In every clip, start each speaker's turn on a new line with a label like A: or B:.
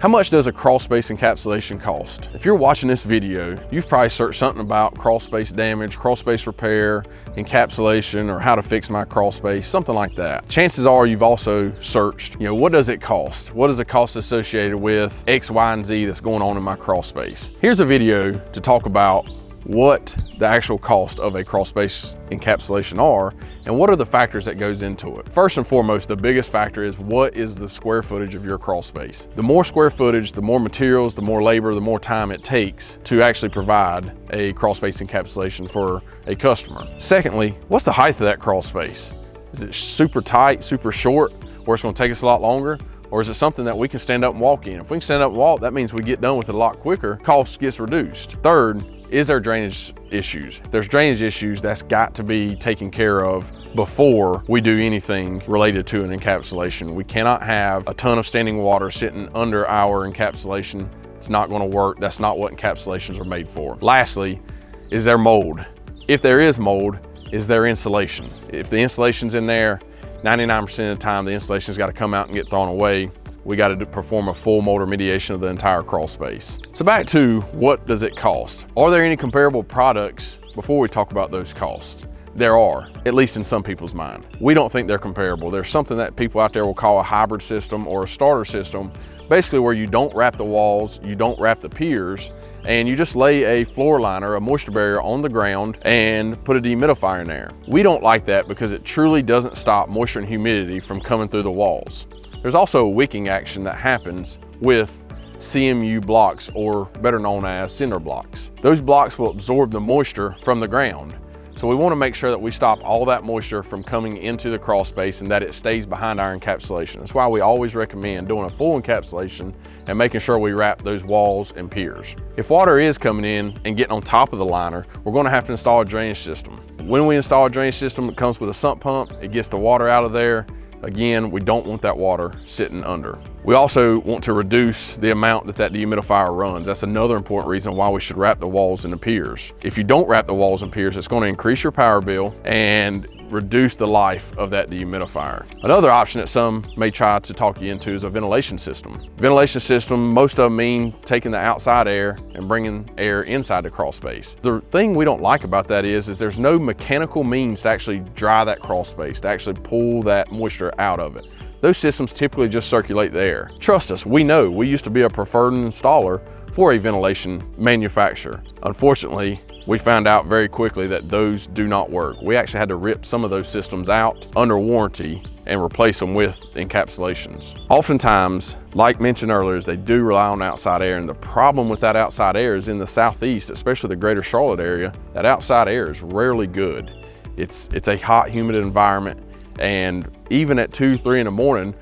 A: How much does a crawlspace encapsulation cost? If you're watching this video, you've probably searched something about crawlspace damage, crawlspace repair, encapsulation, or how to fix my crawlspace, something like that. Chances are you've also searched, what does it cost? What is the cost associated with X, Y, and Z that's going on in my crawlspace? Here's a video to talk about what the actual cost of a crawlspace encapsulation are and what are the factors that goes into it. First and foremost, the biggest factor is what is the square footage of your crawlspace. The more square footage, the more materials, the more labor, the more time it takes to actually provide a crawlspace encapsulation for a customer. Secondly, what's the height of that crawlspace? Is it super tight, super short, where it's going to take us a lot longer? Or is it something that we can stand up and walk in? If we can stand up and walk, that means we get done with it a lot quicker. Cost gets reduced. Third, is there drainage issues? If there's drainage issues, that's got to be taken care of before we do anything related to an encapsulation. We cannot have a ton of standing water sitting under our encapsulation. It's not going to work. That's not what encapsulations are made for. Lastly, is there mold? If there is mold, is there insulation? If the insulation's in there, 99% of the time the insulation's got to come out and get thrown away. We got to perform a full mold remediation of the entire crawl space. So back to what does it cost? Are there any comparable products before we talk about those costs? There are, at least in some people's mind. We don't think they're comparable. There's something that people out there will call a hybrid system or a starter system, basically where you don't wrap the walls, you don't wrap the piers, and you just lay a floor liner, a moisture barrier on the ground and put a dehumidifier in there. We don't like that because it truly doesn't stop moisture and humidity from coming through the walls. There's also a wicking action that happens with CMU blocks, or better known as cinder blocks. Those blocks will absorb the moisture from the ground. So we want to make sure that we stop all that moisture from coming into the crawl space and that it stays behind our encapsulation. That's why we always recommend doing a full encapsulation and making sure we wrap those walls and piers. If water is coming in and getting on top of the liner, we're going to have to install a drainage system. When we install a drainage system, it comes with a sump pump. It gets the water out of there. Again, we don't want that water sitting under. We also want to reduce the amount that dehumidifier runs. That's another important reason why we should wrap the walls and the piers. If you don't wrap the walls and piers, it's going to increase your power bill and reduce the life of that dehumidifier. Another option that some may try to talk you into is a ventilation system. Ventilation system, most of them mean taking the outside air and bringing air inside the crawl space. The thing we don't like about that is there's no mechanical means to actually dry that crawl space, to actually pull that moisture out of it. Those systems typically just circulate the air. Trust us, we know. We used to be a preferred installer for a ventilation manufacturer. Unfortunately, we found out very quickly that those do not work. We actually had to rip some of those systems out under warranty and replace them with encapsulations. Oftentimes, like mentioned earlier, they do rely on outside air, and the problem with that outside air is in the southeast, especially the greater Charlotte area, that outside air is rarely good. It's a hot, humid environment, and even at 2, 3 in the morning,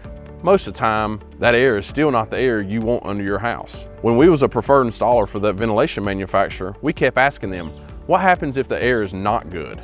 A: most of the time, that air is still not the air you want under your house. When we was a preferred installer for that ventilation manufacturer, we kept asking them, what happens if the air is not good?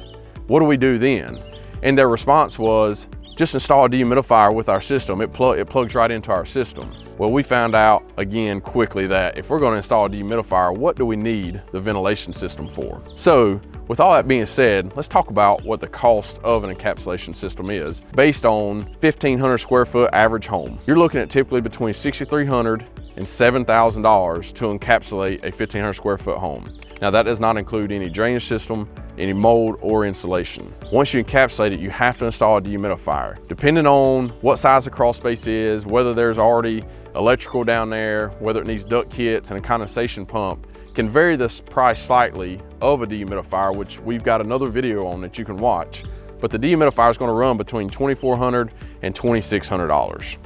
A: What do we do then? And their response was, just install a dehumidifier with our system. It plugs right into our system. Well, we found out again quickly that if we're going to install a dehumidifier, what do we need the ventilation system for? So, with all that being said, let's talk about what the cost of an encapsulation system is based on 1,500 square foot average home. You're looking at typically between $6,300 and $7,000 to encapsulate a 1,500 square foot home. Now that does not include any drainage system, any mold, or insulation. Once you encapsulate it, you have to install a dehumidifier. Depending on what size the crawl space is, whether there's already electrical down there, whether it needs duct kits and a condensation pump, can vary the price slightly of a dehumidifier, which we've got another video on that you can watch. But the dehumidifier is going to run between $2,400 and $2,600.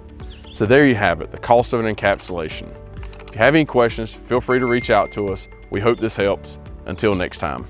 A: So there you have it, the cost of an encapsulation. If you have any questions, feel free to reach out to us. We hope this helps. Until next time.